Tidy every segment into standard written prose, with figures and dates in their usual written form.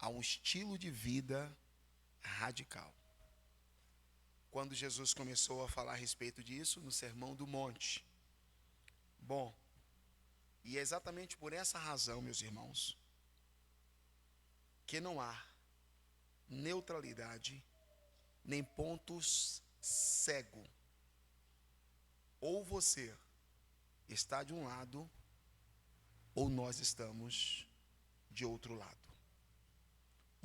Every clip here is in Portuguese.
a um estilo de vida radical. Quando Jesus começou a falar a respeito disso, no Sermão do Monte. Bom, e é exatamente por essa razão, meus irmãos, que não há neutralidade nem pontos cego. Ou você está de um lado, ou nós estamos de outro lado.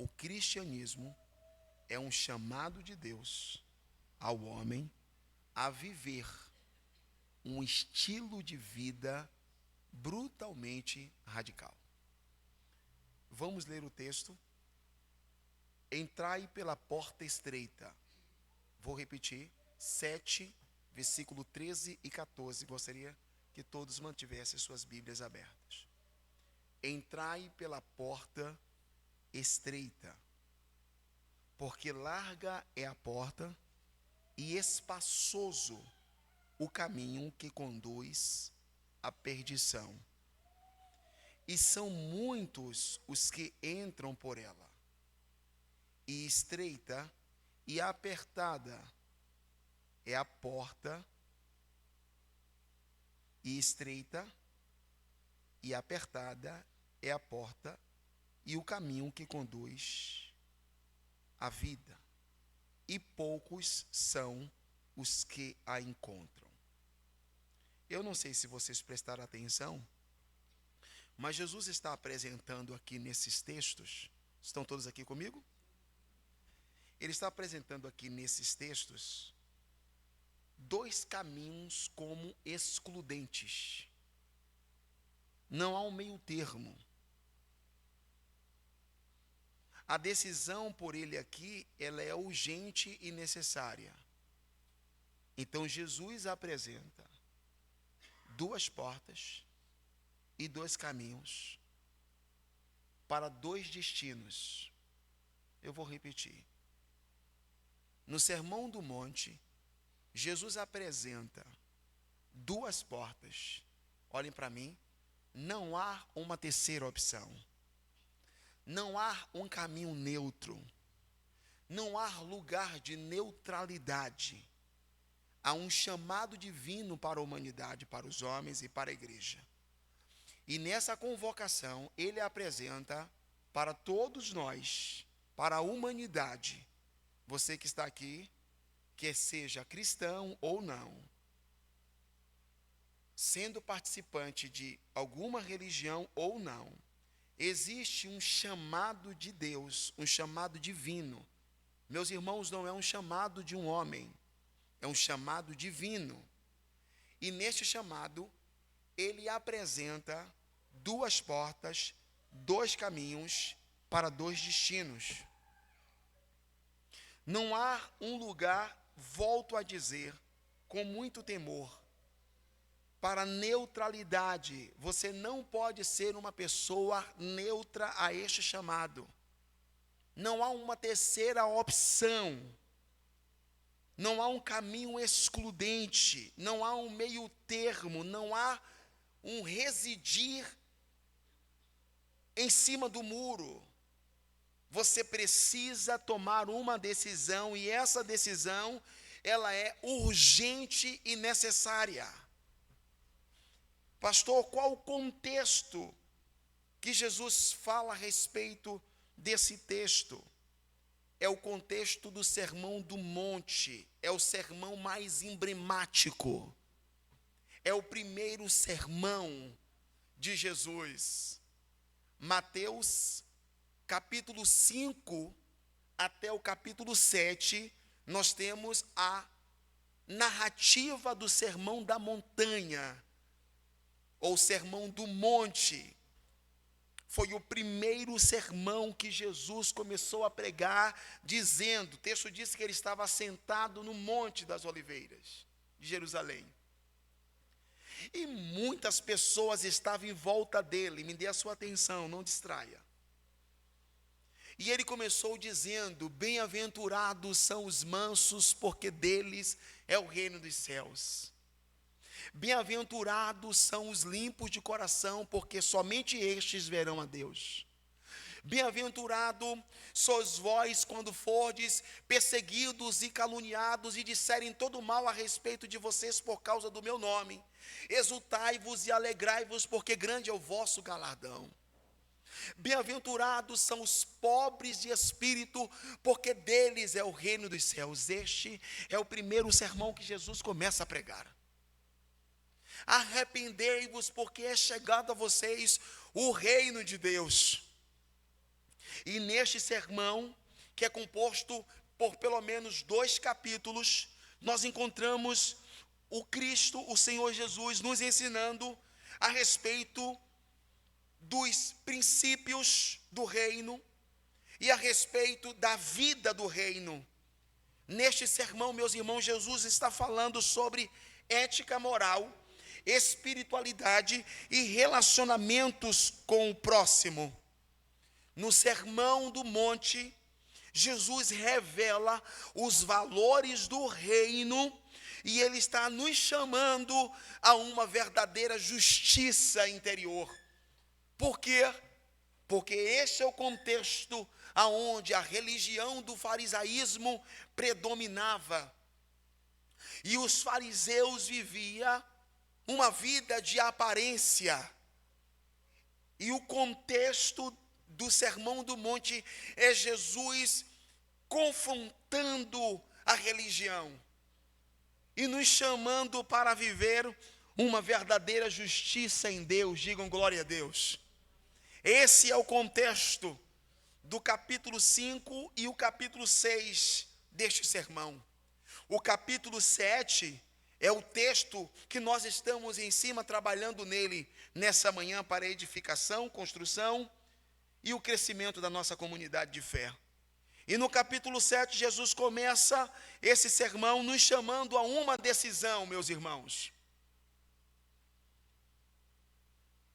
O cristianismo é um chamado de Deus ao homem a viver um estilo de vida brutalmente radical. Vamos ler o texto. Entrai pela porta estreita. Vou repetir, 7, versículo 13 e 14. Gostaria que todos mantivessem suas Bíblias abertas. Entrai pela porta estreita, porque larga é a porta e espaçoso o caminho que conduz à perdição. E são muitos os que entram por ela. E estreita e apertada é a porta, e estreita e apertada é a porta e o caminho que conduz à vida, e poucos são os que a encontram. Eu não sei se vocês prestaram atenção, mas Jesus está apresentando aqui nesses textos, estão todos aqui comigo? Ele está apresentando aqui nesses textos dois caminhos como excludentes. Não há um meio termo. A decisão por ele aqui, ela é urgente e necessária. Então Jesus apresenta duas portas e dois caminhos para dois destinos. Eu vou repetir. No Sermão do Monte, Jesus apresenta duas portas. Olhem para mim, não há uma terceira opção. Não há um caminho neutro. Não há lugar de neutralidade. Há um chamado divino para a humanidade, para os homens e para a igreja. E nessa convocação, ele apresenta para todos nós, para a humanidade, você que está aqui, quer seja cristão ou não, sendo participante de alguma religião ou não, existe um chamado de Deus, um chamado divino. Meus irmãos, não é um chamado de um homem, é um chamado divino. E neste chamado, ele apresenta duas portas, dois caminhos para dois destinos. Não há um lugar, volto a dizer, com muito temor, para neutralidade. Você não pode ser uma pessoa neutra a este chamado. Não há uma terceira opção. Não há um caminho excludente. Não há um meio termo. Não há um residir em cima do muro. Você precisa tomar uma decisão, e essa decisão, ela é urgente e necessária. Pastor, qual o contexto que Jesus fala a respeito desse texto? É o contexto do Sermão do Monte, é o sermão mais emblemático, é o primeiro sermão de Jesus. Mateus capítulo 5 até o capítulo 7, nós temos a narrativa do Sermão da Montanha, ou Sermão do Monte. Foi o primeiro sermão que Jesus começou a pregar, dizendo, o texto diz que ele estava sentado no Monte das Oliveiras, de Jerusalém. E muitas pessoas estavam em volta dele. Me dê a sua atenção, não distraia. E ele começou dizendo, bem-aventurados são os mansos, porque deles é o reino dos céus. Bem-aventurados são os limpos de coração, porque somente estes verão a Deus. Bem-aventurado sois vós quando fordes perseguidos e caluniados e disserem todo mal a respeito de vocês por causa do meu nome. Exultai-vos e alegrai-vos, porque grande é o vosso galardão. Bem-aventurados são os pobres de espírito, porque deles é o reino dos céus. Este é o primeiro sermão que Jesus começa a pregar. Arrependei-vos, porque é chegado a vocês o reino de Deus. E neste sermão, que é composto por pelo menos 2 capítulos, nós encontramos o Cristo, o Senhor Jesus, nos ensinando a respeito dos princípios do reino e a respeito da vida do reino. Neste sermão, meus irmãos, Jesus está falando sobre ética moral, espiritualidade e relacionamentos com o próximo. No Sermão do Monte, Jesus revela os valores do reino e ele está nos chamando a uma verdadeira justiça interior. Por quê? Porque esse é o contexto aonde a religião do farisaísmo predominava. E os fariseus viviam uma vida de aparência. E o contexto do Sermão do Monte é Jesus confrontando a religião e nos chamando para viver uma verdadeira justiça em Deus. Digam glória a Deus. Esse é o contexto do capítulo 5 e o capítulo 6 deste sermão. O capítulo 7 é o texto que nós estamos em cima trabalhando nele nessa manhã para edificação, construção e o crescimento da nossa comunidade de fé. E no capítulo 7, Jesus começa esse sermão nos chamando a uma decisão, meus irmãos.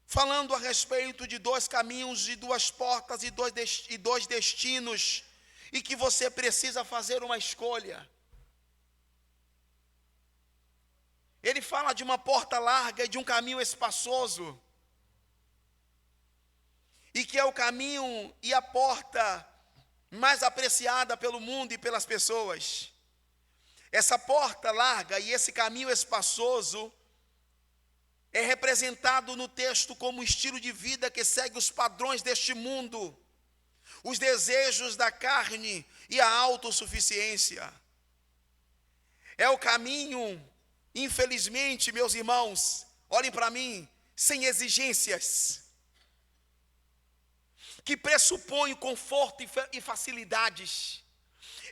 Falando a respeito de 2 caminhos, de 2 portas e 2 destinos, e que você precisa fazer uma escolha. Ele fala de uma porta larga e de um caminho espaçoso, e que é o caminho e a porta mais apreciada pelo mundo e pelas pessoas. Essa porta larga e esse caminho espaçoso é representado no texto como um estilo de vida que segue os padrões deste mundo, os desejos da carne e a autossuficiência. É o caminho, infelizmente, meus irmãos, olhem para mim, sem exigências, que pressupõe conforto e facilidades.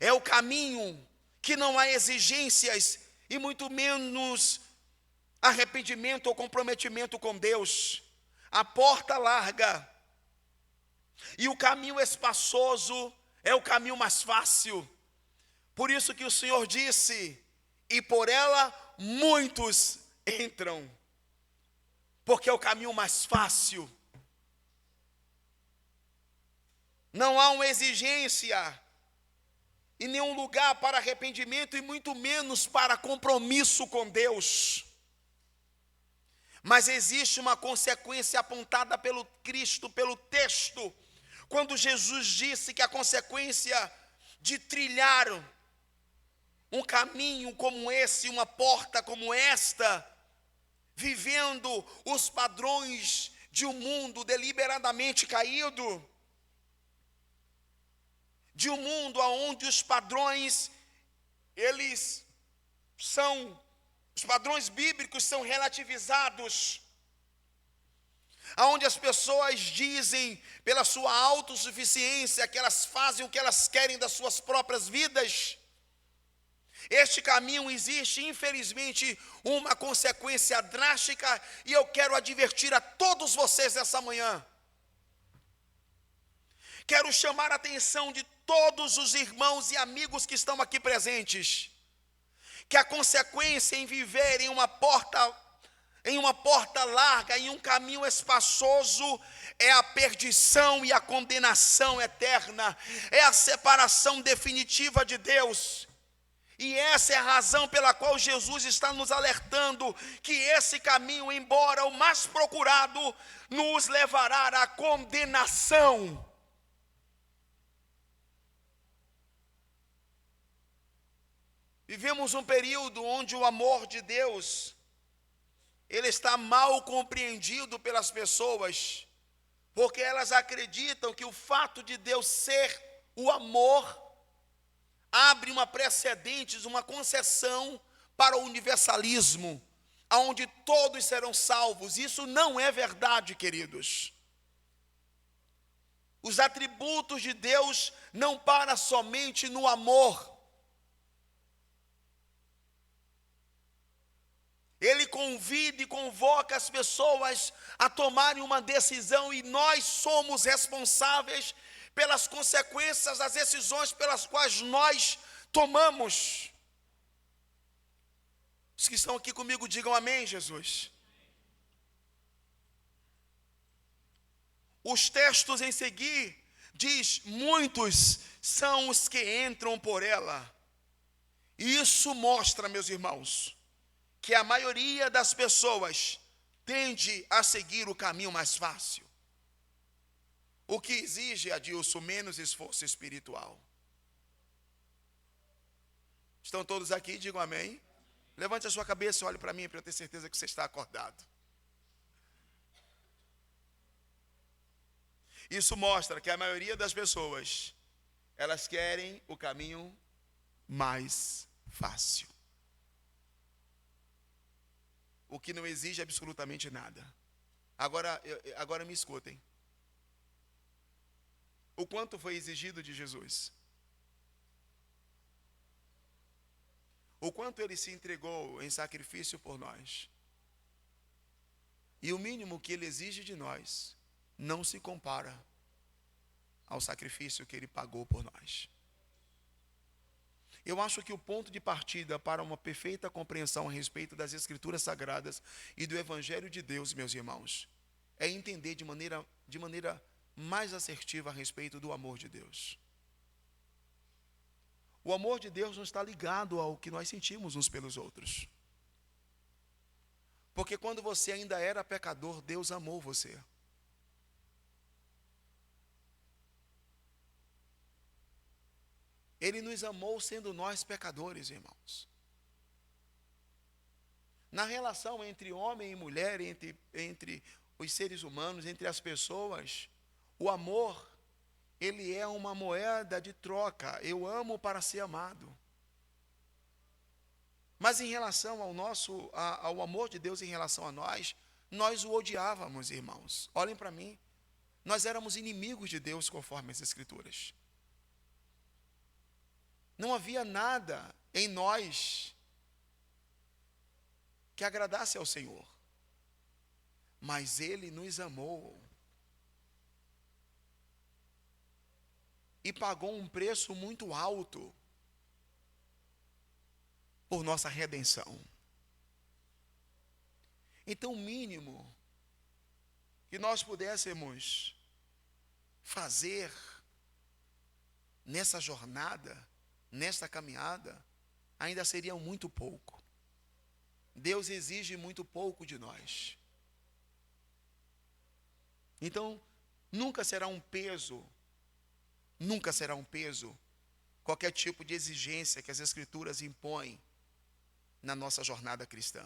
É o caminho que não há exigências e muito menos arrependimento ou comprometimento com Deus. A porta larga e o caminho espaçoso é o caminho mais fácil. Por isso que o Senhor disse: e por ela muitos entram, porque é o caminho mais fácil. Não há uma exigência e nenhum lugar para arrependimento e muito menos para compromisso com Deus. Mas existe uma consequência apontada pelo Cristo, pelo texto, quando Jesus disse que a consequência de trilhar um caminho como esse, uma porta como esta, vivendo os padrões de um mundo deliberadamente caído, de um mundo onde os padrões, os padrões bíblicos são relativizados, onde as pessoas dizem pela sua autossuficiência que elas fazem o que elas querem das suas próprias vidas. Este caminho existe, infelizmente, uma consequência drástica, e eu quero advertir a todos vocês nessa manhã. Quero chamar a atenção de todos os irmãos e amigos que estão aqui presentes, que a consequência em viver em uma porta larga, em um caminho espaçoso, é a perdição e a condenação eterna, é a separação definitiva de Deus. E essa é a razão pela qual Jesus está nos alertando que esse caminho, embora o mais procurado, nos levará à condenação. Vivemos um período onde o amor de Deus, ele está mal compreendido pelas pessoas, porque elas acreditam que o fato de Deus ser o amor abre uma precedentes, uma concessão para o universalismo, aonde todos serão salvos. Isso não é verdade, queridos. Os atributos de Deus não param somente no amor. Ele convida e convoca as pessoas a tomarem uma decisão, e nós somos responsáveis pelas consequências das decisões pelas quais nós tomamos. Os que estão aqui comigo digam amém, Jesus. Os textos em seguir diz: muitos são os que entram por ela. E isso mostra, meus irmãos, que a maioria das pessoas tende a seguir o caminho mais fácil, o que exige, Adilson, menos esforço espiritual. Estão todos aqui? Digam amém. Levante a sua cabeça e olhe para mim, para eu ter certeza que você está acordado. Isso mostra que a maioria das pessoas, elas querem o caminho mais fácil, o que não exige absolutamente nada. Agora me escutem. O quanto foi exigido de Jesus? O quanto ele se entregou em sacrifício por nós? E o mínimo que ele exige de nós não se compara ao sacrifício que ele pagou por nós. Eu acho que o ponto de partida para uma perfeita compreensão a respeito das Escrituras Sagradas e do Evangelho de Deus, meus irmãos, é entender de maneira mais assertiva a respeito do amor de Deus. O amor de Deus não está ligado ao que nós sentimos uns pelos outros. Porque quando você ainda era pecador, Deus amou você. Ele nos amou sendo nós pecadores, irmãos. Na relação entre homem e mulher, entre os seres humanos, entre as pessoas, o amor, ele é uma moeda de troca. Eu amo para ser amado. Mas em relação ao amor de Deus em relação a nós o odiávamos, irmãos. Olhem para mim. Nós éramos inimigos de Deus conforme as Escrituras. Não havia nada em nós que agradasse ao Senhor. Mas Ele nos amou. E pagou um preço muito alto por nossa redenção. Então, o mínimo que nós pudéssemos fazer nessa jornada, nesta caminhada, ainda seria muito pouco. Deus exige muito pouco de nós. Então, nunca será um peso qualquer tipo de exigência que as Escrituras impõem na nossa jornada cristã.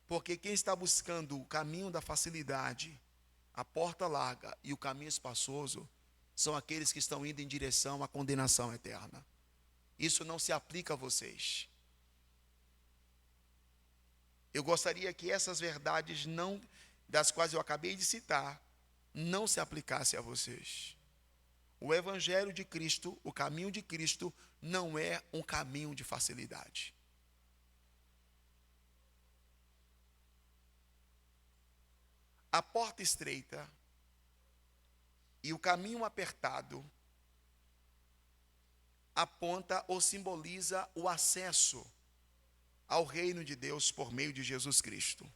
Porque quem está buscando o caminho da facilidade, a porta larga e o caminho espaçoso, são aqueles que estão indo em direção à condenação eterna. Isso não se aplica a vocês. Eu gostaria que essas verdades das quais eu acabei de citar, não se aplicassem a vocês. O Evangelho de Cristo, o caminho de Cristo, não é um caminho de facilidade. A porta estreita e o caminho apertado aponta ou simboliza o acesso ao reino de Deus por meio de Jesus Cristo.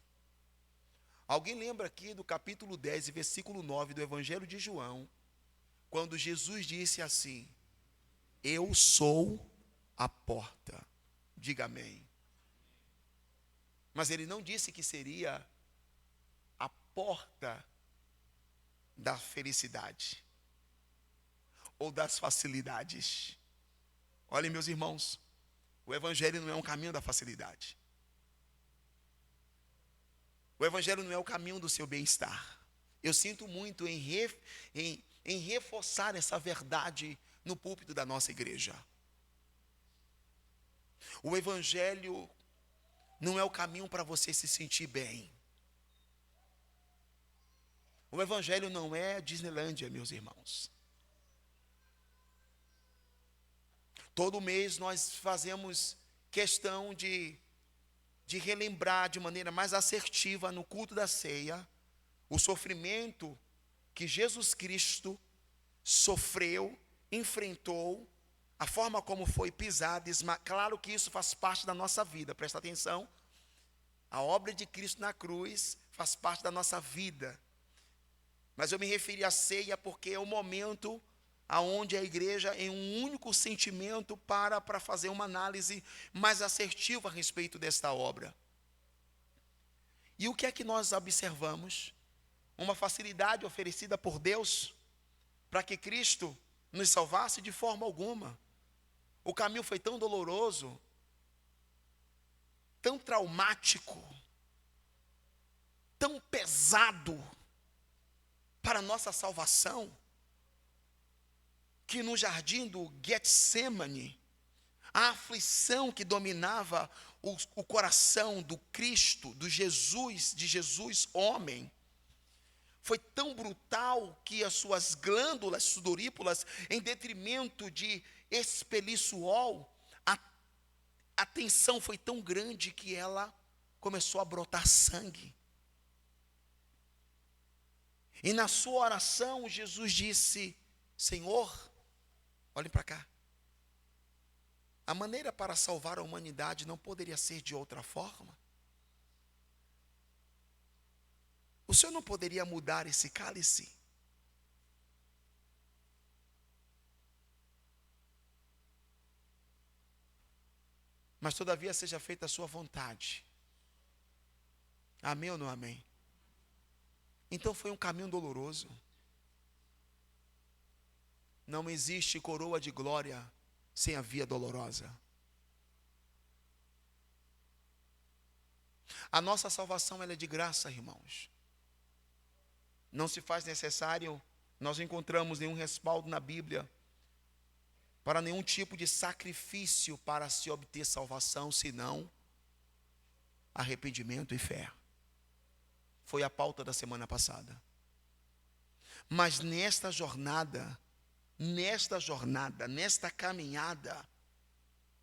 Alguém lembra aqui do capítulo 10, versículo 9 do Evangelho de João, quando Jesus disse assim: eu sou a porta. Diga amém. Mas ele não disse que seria a porta da felicidade ou das facilidades. Olhem, meus irmãos, O evangelho não é um caminho da facilidade. O evangelho não é o caminho do seu bem-estar. Eu sinto muito em reforçar essa verdade no púlpito da nossa igreja. O evangelho não é o caminho para você se sentir bem. O evangelho não é Disneylândia, meus irmãos. Todo mês nós fazemos questão de relembrar de maneira mais assertiva no culto da ceia o sofrimento que Jesus Cristo sofreu, enfrentou, a forma como foi pisado, claro que isso faz parte da nossa vida, presta atenção, a obra de Cristo na cruz faz parte da nossa vida, mas eu me referi à ceia porque é o momento aonde a igreja, em um único sentimento, para fazer uma análise mais assertiva a respeito desta obra. E o que é que nós observamos? Uma facilidade oferecida por Deus para que Cristo nos salvasse? De forma alguma. O caminho foi tão doloroso, tão traumático, tão pesado para a nossa salvação, que no jardim do Getsemane, a aflição que dominava o coração do Cristo, de Jesus homem, foi tão brutal que as suas glândulas sudoríparas, em detrimento de expelir suor, a tensão foi tão grande que ela começou a brotar sangue. E na sua oração, Jesus disse: Senhor, olhem para cá. A maneira para salvar a humanidade não poderia ser de outra forma? O Senhor não poderia mudar esse cálice? Mas todavia seja feita a sua vontade. Amém ou não amém? Então foi um caminho doloroso. Não existe coroa de glória sem a via dolorosa. A nossa salvação ela é de graça, irmãos. Não se faz necessário, nós não encontramos nenhum respaldo na Bíblia para nenhum tipo de sacrifício para se obter salvação, senão arrependimento e fé. Foi a pauta da semana passada. Mas nesta jornada, nesta caminhada,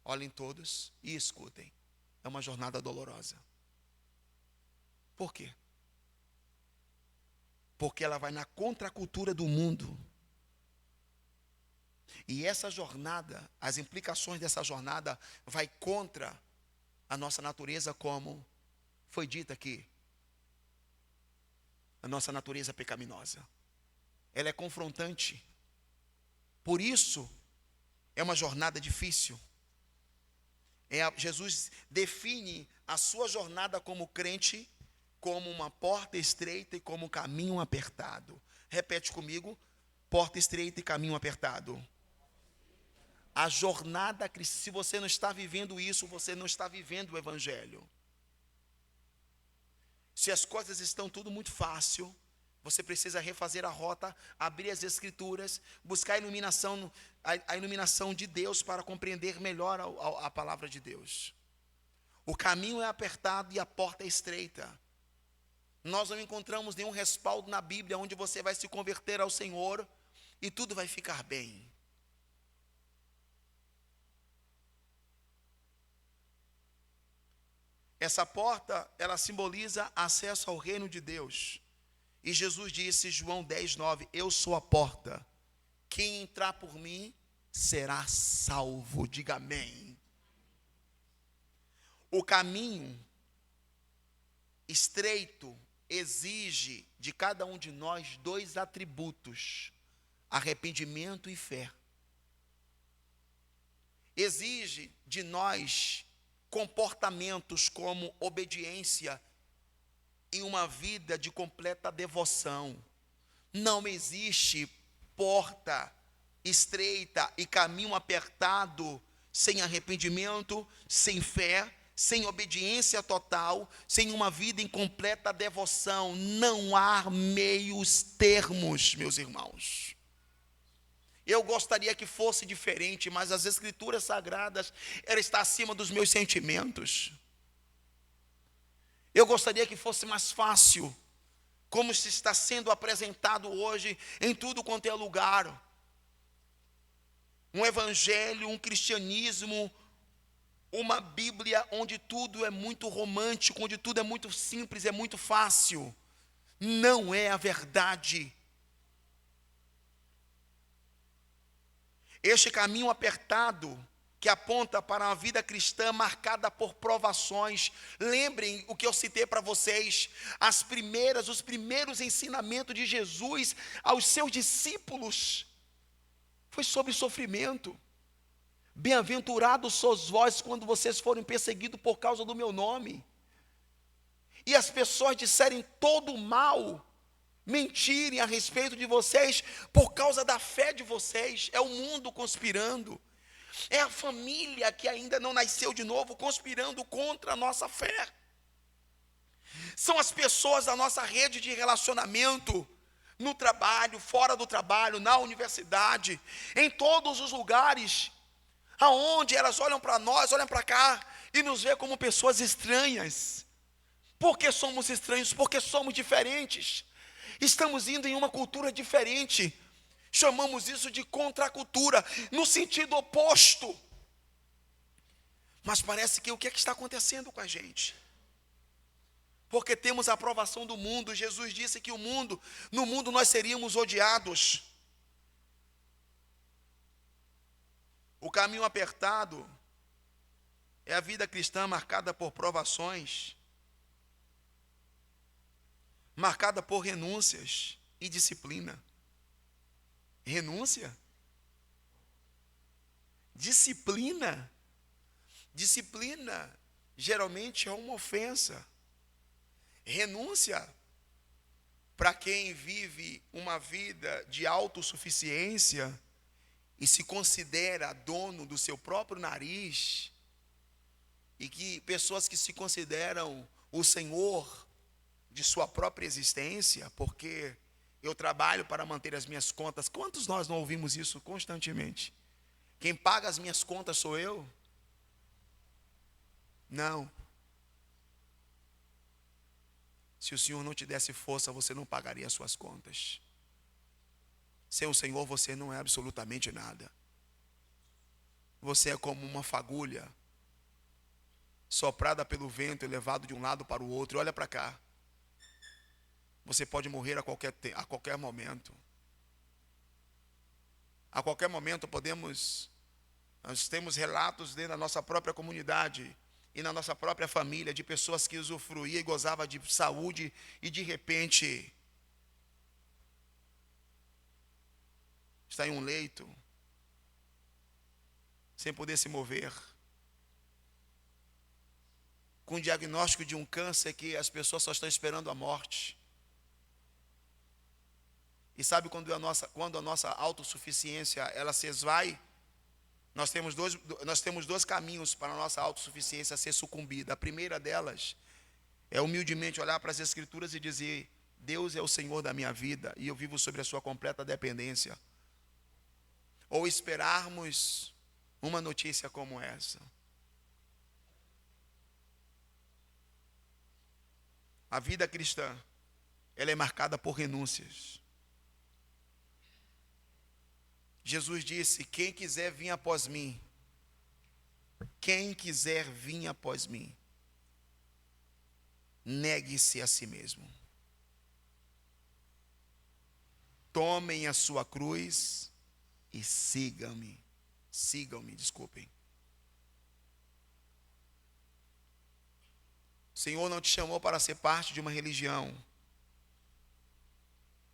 olhem todos e escutem, é uma jornada dolorosa. Por quê? Porque ela vai na contracultura do mundo. E essa jornada, as implicações dessa jornada, vai contra a nossa natureza, como foi dito aqui. A nossa natureza pecaminosa. Ela é confrontante. Por isso, é uma jornada difícil. Jesus define a sua jornada como crente como uma porta estreita e como um caminho apertado. Repete comigo: porta estreita e caminho apertado. A jornada cristã, se você não está vivendo isso, você não está vivendo o evangelho. Se as coisas estão tudo muito fácil, você precisa refazer a rota, abrir as escrituras, buscar a iluminação de Deus para compreender melhor a palavra de Deus. O caminho é apertado e a porta é estreita. Nós não encontramos nenhum respaldo na Bíblia onde você vai se converter ao Senhor e tudo vai ficar bem. Essa porta, ela simboliza acesso ao reino de Deus. E Jesus disse, João 10:9, eu sou a porta. Quem entrar por mim será salvo. Diga amém. O caminho estreito exige de cada um de nós dois atributos: arrependimento e fé. Exige de nós comportamentos como obediência e uma vida de completa devoção. Não existe porta estreita e caminho apertado sem arrependimento, sem fé, sem obediência total, sem uma vida em completa devoção. Não há meios termos, meus irmãos. Eu gostaria que fosse diferente, mas as Escrituras Sagradas, ela está acima dos meus sentimentos. Eu gostaria que fosse mais fácil, como se está sendo apresentado hoje em tudo quanto é lugar. Um evangelho, um cristianismo, uma Bíblia onde tudo é muito romântico, onde tudo é muito simples, é muito fácil. Não é a verdade. Este caminho apertado que aponta para uma vida cristã marcada por provações. Lembrem o que eu citei para vocês, os primeiros ensinamentos de Jesus aos seus discípulos foi sobre sofrimento. Bem-aventurados sois vós quando vocês forem perseguidos por causa do meu nome, e as pessoas disserem todo o mal, mentirem a respeito de vocês por causa da fé de vocês. É o mundo conspirando, é a família que ainda não nasceu de novo conspirando contra a nossa fé. São as pessoas da nossa rede de relacionamento, no trabalho, fora do trabalho, na universidade, em todos os lugares, aonde elas olham para nós, olham para cá e nos vê como pessoas estranhas. Por que somos estranhos? Porque somos diferentes. Estamos indo em uma cultura diferente. Chamamos isso de contracultura, no sentido oposto. Mas parece que o que é que está acontecendo com a gente? Porque temos a aprovação do mundo. Jesus disse que no mundo nós seríamos odiados. O caminho apertado é a vida cristã marcada por provações, marcada por renúncias e disciplina. Renúncia? Disciplina? Disciplina geralmente é uma ofensa. Renúncia, para quem vive uma vida de autossuficiência e se considera dono do seu próprio nariz, e que pessoas que se consideram o senhor de sua própria existência, porque eu trabalho para manter as minhas contas. Quantos nós não ouvimos isso constantemente? Quem paga as minhas contas sou eu? Não. Se o Senhor não te desse força, você não pagaria as suas contas. Sem o Senhor, você não é absolutamente nada. Você é como uma fagulha, soprada pelo vento e levado de um lado para o outro. Olha para cá. Você pode morrer a qualquer momento. A qualquer momento nós temos relatos dentro da nossa própria comunidade e na nossa própria família de pessoas que usufruíam e gozavam de saúde e de repente está em um leito, sem poder se mover, com o diagnóstico de um câncer que as pessoas só estão esperando a morte. E sabe quando a nossa autossuficiência ela se esvai? Nós temos dois caminhos para a nossa autossuficiência ser sucumbida. A primeira delas é humildemente olhar para as Escrituras e dizer: Deus é o Senhor da minha vida e eu vivo sobre a sua completa dependência. Ou esperarmos uma notícia como essa. A vida cristã, ela é marcada por renúncias. Jesus disse: quem quiser vir após mim, negue-se a si mesmo. Tomem a sua cruz e sigam-me. Desculpem. O Senhor não te chamou para ser parte de uma religião.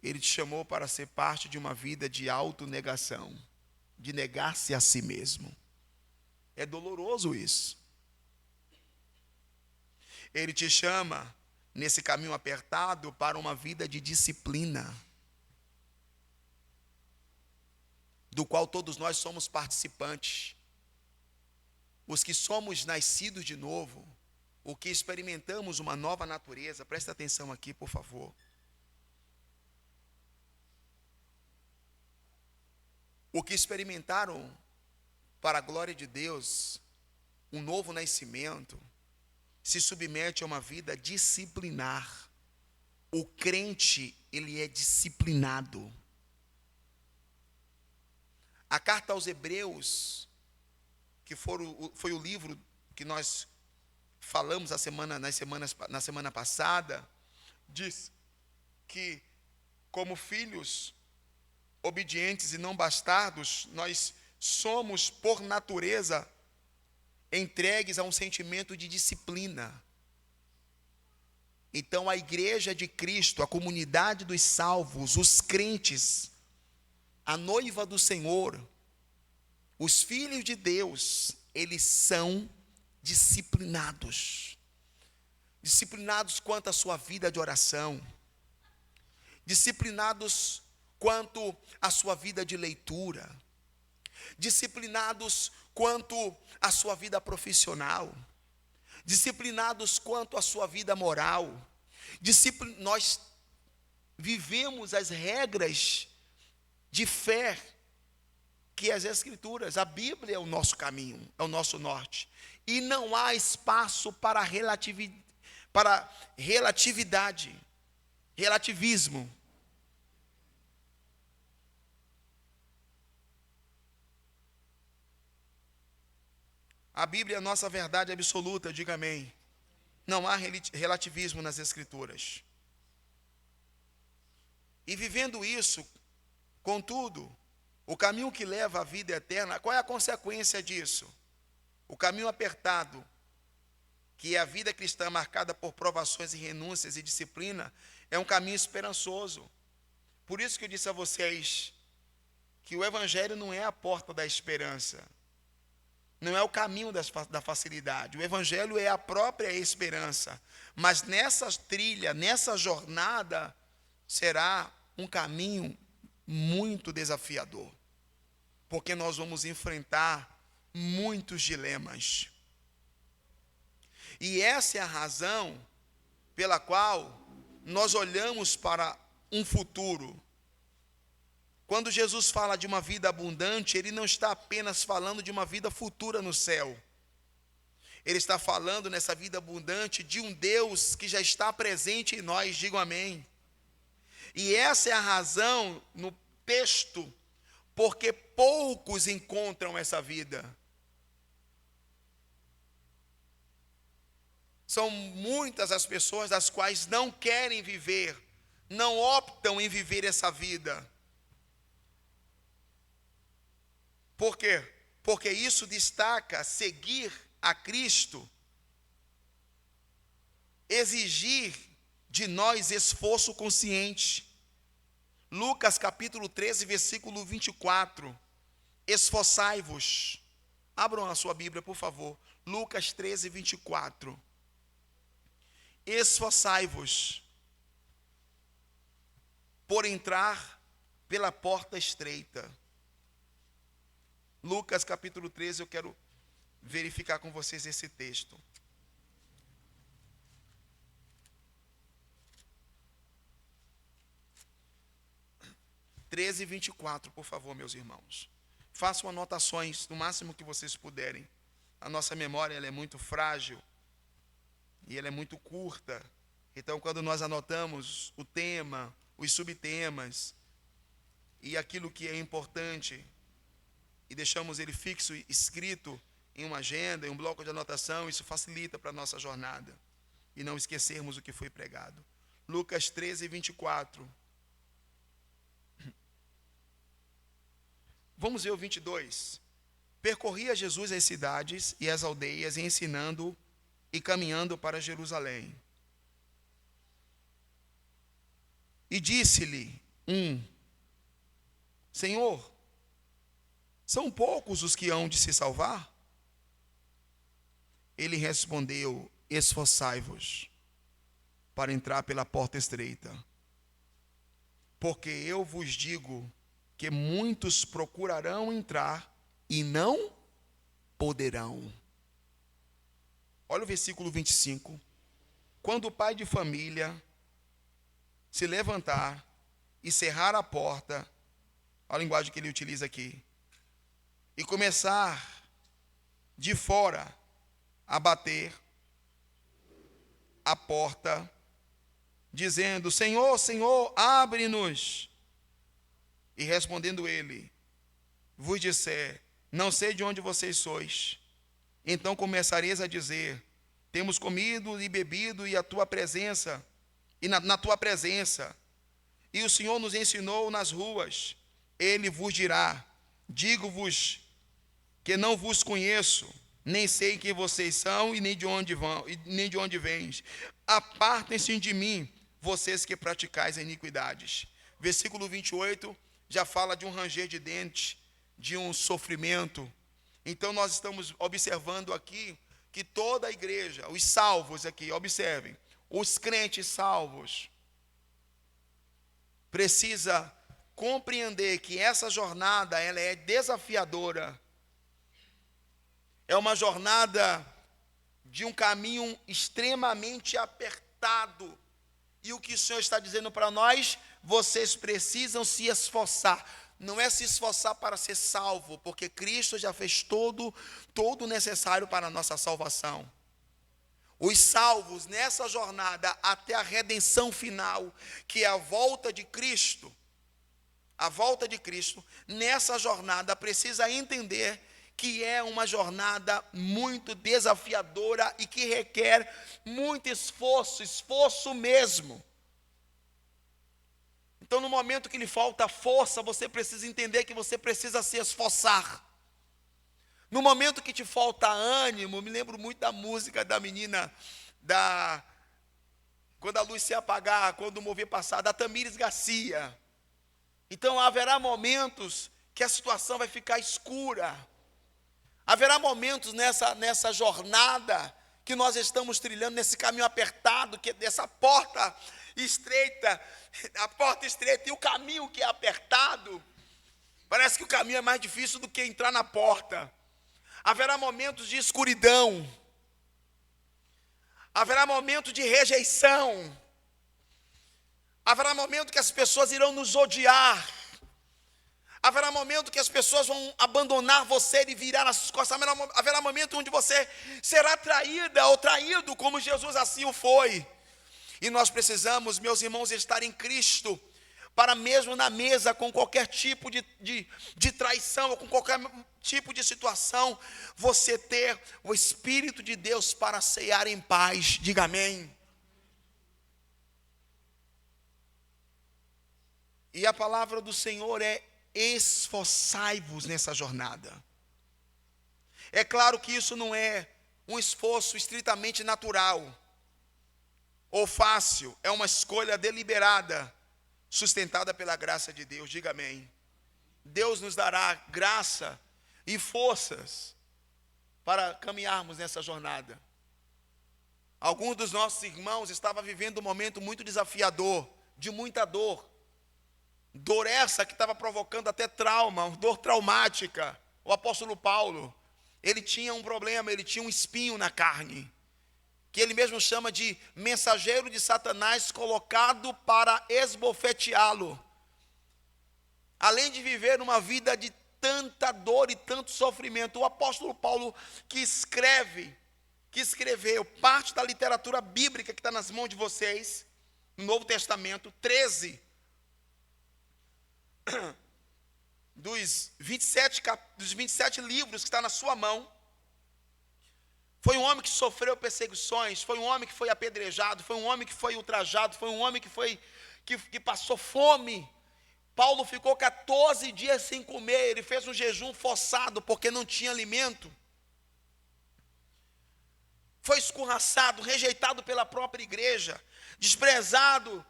Ele te chamou para ser parte de uma vida de autonegação, de negar-se a si mesmo. É doloroso isso. Ele te chama, nesse caminho apertado, para uma vida de disciplina, do qual todos nós somos participantes. os que somos nascidos de novo, o que experimentamos uma nova natureza, presta atenção aqui, por favor. O que experimentaram, para a glória de Deus, um novo nascimento, se submete a uma vida disciplinar. O crente, ele é disciplinado. A carta aos Hebreus, que foi o livro que nós falamos na semana passada, diz que, como filhos obedientes e não bastardos, nós somos, por natureza, entregues a um sentimento de disciplina. Então, a igreja de Cristo, a comunidade dos salvos, os crentes, a noiva do Senhor, os filhos de Deus, eles são disciplinados. Disciplinados quanto à sua vida de oração, disciplinados quanto à sua vida de leitura, disciplinados quanto à sua vida profissional, disciplinados quanto à sua vida moral. Nós vivemos as regras de fé que as Escrituras, a Bíblia é o nosso caminho, é o nosso norte. E não há espaço para relativismo. A Bíblia é a nossa verdade absoluta, diga amém. Não há relativismo nas Escrituras. E vivendo isso, contudo, o caminho que leva à vida eterna, qual é a consequência disso? O caminho apertado, que é a vida cristã marcada por provações e renúncias e disciplina, é um caminho esperançoso. Por isso que eu disse a vocês que o Evangelho não é a porta da esperança. Não é o caminho da facilidade. O Evangelho é a própria esperança. Mas nessa trilha, nessa jornada, será um caminho muito desafiador. Porque nós vamos enfrentar muitos dilemas. E essa é a razão pela qual nós olhamos para um futuro. Quando Jesus fala de uma vida abundante, ele não está apenas falando de uma vida futura no céu. Ele está falando nessa vida abundante de um Deus que já está presente em nós, digam amém. E essa é a razão no texto, porque poucos encontram essa vida. São muitas as pessoas das quais não querem viver, não optam em viver essa vida. Por quê? Porque isso destaca seguir a Cristo, exigir de nós esforço consciente. Lucas capítulo 13, versículo 24. Esforçai-vos. Abram a sua Bíblia, por favor. Lucas 13, 24. Esforçai-vos por entrar pela porta estreita. Lucas capítulo 13, eu quero verificar com vocês esse texto. (13, 24), por favor, meus irmãos. Façam anotações, no máximo que vocês puderem. A nossa memória ela é muito frágil e ela é muito curta. Então, quando nós anotamos o tema, os subtemas e aquilo que é importante, e deixamos ele fixo e escrito em uma agenda, em um bloco de anotação, isso facilita para a nossa jornada. E não esquecermos o que foi pregado. Lucas 13, 24. Vamos ver o 22. Percorria Jesus as cidades e as aldeias, ensinando e caminhando para Jerusalém. E disse-lhe Senhor, são poucos os que hão de se salvar? Ele respondeu: esforçai-vos para entrar pela porta estreita, porque eu vos digo que muitos procurarão entrar e não poderão. Olha o versículo 25. Quando o pai de família se levantar e cerrar a porta, olha a linguagem que ele utiliza aqui, e começar de fora a bater a porta, dizendo: Senhor, Senhor, abre-nos. E respondendo ele, vos disser: não sei de onde vocês sois. Então começareis a dizer: temos comido e bebido e a tua presença, e na tua presença, e o Senhor nos ensinou nas ruas. Ele vos dirá: digo-vos que não vos conheço, nem sei quem vocês são e nem de onde vão, e nem de onde vens. Apartem-se de mim, vocês que praticais iniquidades. Versículo 28 já fala de um ranger de dentes, de um sofrimento. Então nós estamos observando aqui que toda a igreja, os salvos aqui, observem, os crentes salvos, precisa compreender que essa jornada ela é desafiadora. É uma jornada de um caminho extremamente apertado. E o que o Senhor está dizendo para nós? Vocês precisam se esforçar. Não é se esforçar para ser salvo, porque Cristo já fez todo o necessário para a nossa salvação. Os salvos nessa jornada até a redenção final, que é a volta de Cristo, nessa jornada precisa entender que é uma jornada muito desafiadora e que requer muito esforço mesmo. Então, no momento que lhe falta força, você precisa entender que você precisa se esforçar. No momento que te falta ânimo, me lembro muito da música da menina, quando a luz se apagar, quando o mover passar, da Tamires Garcia. Então, haverá momentos que a situação vai ficar escura. Haverá momentos nessa jornada que nós estamos trilhando, nesse caminho apertado, que dessa porta estreita, a porta estreita e o caminho que é apertado, parece que o caminho é mais difícil do que entrar na porta. Haverá momentos de escuridão, haverá momentos de rejeição, haverá momento que as pessoas irão nos odiar, haverá momento que as pessoas vão abandonar você e virar as costas, haverá momento onde você será traída ou traído, como Jesus assim o foi. E nós precisamos, meus irmãos, estar em Cristo, para mesmo na mesa, com qualquer tipo de traição, ou com qualquer tipo de situação, você ter o Espírito de Deus para cear em paz. Diga amém. E a palavra do Senhor é: esforçai-vos nessa jornada. É claro que isso não é um esforço estritamente natural ou fácil, é uma escolha deliberada, sustentada pela graça de Deus. Diga amém. Deus nos dará graça e forças para caminharmos nessa jornada. Alguns dos nossos irmãos estavam vivendo um momento muito desafiador, de muita dor. Dor essa que estava provocando até trauma, dor traumática. O apóstolo Paulo, ele tinha um problema, ele tinha um espinho na carne, que ele mesmo chama de mensageiro de Satanás, colocado para esbofeteá-lo. Além de viver uma vida de tanta dor e tanto sofrimento, o apóstolo Paulo, que escreveu parte da literatura bíblica que está nas mãos de vocês, no Novo Testamento, 13 dos 27 livros que está na sua mão, foi um homem que sofreu perseguições, foi um homem que foi apedrejado, foi um homem que foi ultrajado, foi um homem que passou fome. Paulo ficou 14 dias sem comer, ele fez um jejum forçado porque não tinha alimento. Foi escorraçado, rejeitado pela própria igreja, desprezado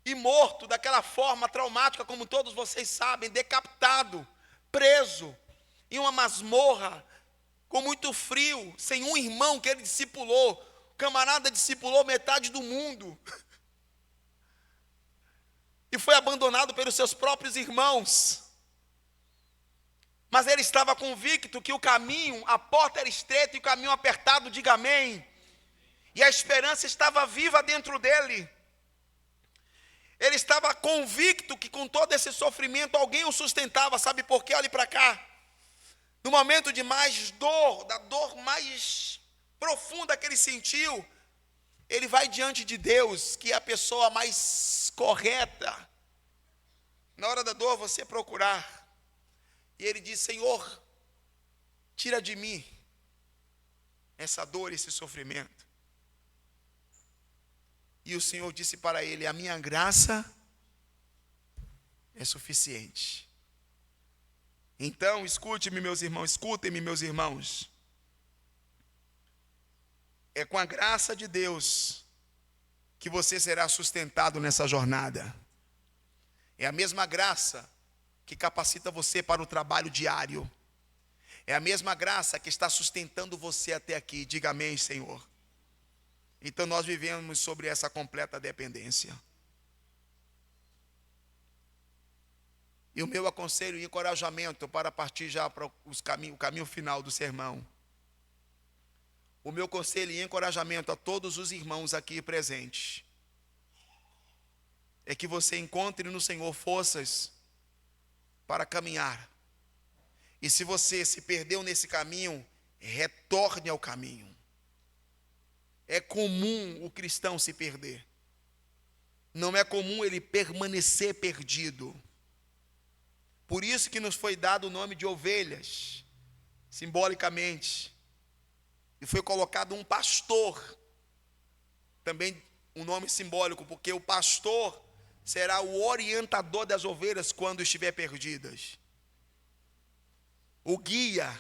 e morto daquela forma traumática, como todos vocês sabem, decapitado, preso em uma masmorra, com muito frio, sem um irmão que ele discipulou. O camarada discipulou metade do mundo e foi abandonado pelos seus próprios irmãos. mas ele estava convicto que o caminho, a porta era estreita e o caminho apertado, diga amém. E a esperança estava viva dentro dele. Ele estava convicto que com todo esse sofrimento alguém o sustentava. Sabe por quê? Olhe para cá. No momento de mais dor, da dor mais profunda que ele sentiu, ele vai diante de Deus, que é a pessoa mais correta. Na hora da dor, você procurar. E ele diz: Senhor, tira de mim essa dor, esse sofrimento. E o Senhor disse para ele: a minha graça é suficiente. Então, escute-me, meus irmãos, escutem-me, meus irmãos. É com a graça de Deus que você será sustentado nessa jornada. É a mesma graça que capacita você para o trabalho diário. É a mesma graça que está sustentando você até aqui. Diga amém, Senhor. Então nós vivemos sobre essa completa dependência. E o meu aconselho e encorajamento para partir já para o caminho final do sermão. O meu conselho e encorajamento a todos os irmãos aqui presentes é que você encontre no Senhor forças para caminhar. E se você se perdeu nesse caminho, retorne ao caminho. É comum o cristão se perder. Não é comum ele permanecer perdido. Por isso que nos foi dado o nome de ovelhas, simbolicamente. E foi colocado um pastor, também um nome simbólico, porque o pastor será o orientador das ovelhas quando estiver perdidas. O guia.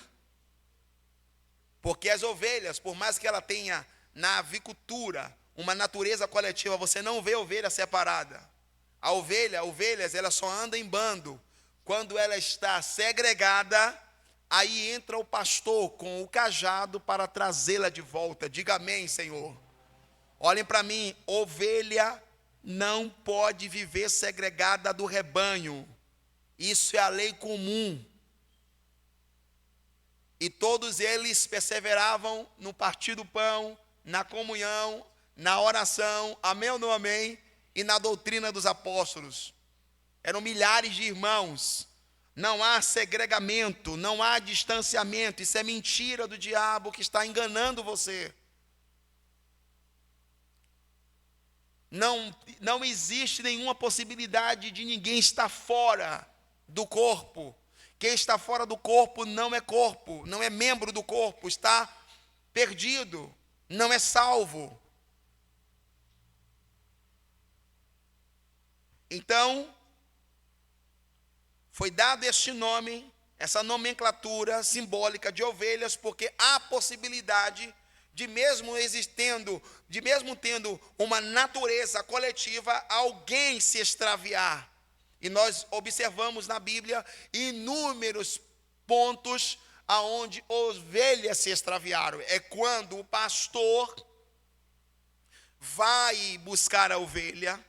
Porque as ovelhas, por mais que ela tenha na avicultura uma natureza coletiva, você não vê ovelha separada. Ovelhas, ela só anda em bando. Quando ela está segregada, aí entra o pastor com o cajado para trazê-la de volta. Diga amém, Senhor. Olhem para mim, ovelha não pode viver segregada do rebanho. Isso é a lei comum. E todos eles perseveravam no partir do pão, na comunhão, na oração, amém ou não amém? E na doutrina dos apóstolos. Eram milhares de irmãos. Não há segregamento, não há distanciamento. Isso é mentira do diabo que está enganando você. Não existe nenhuma possibilidade de ninguém estar fora do corpo. Quem está fora do corpo, não é membro do corpo, está perdido, não é salvo. Então, foi dado este nome, essa nomenclatura simbólica de ovelhas, porque há possibilidade de mesmo tendo uma natureza coletiva, alguém se extraviar. E nós observamos na Bíblia inúmeros pontos aonde ovelhas se extraviaram. É quando o pastor vai buscar a ovelha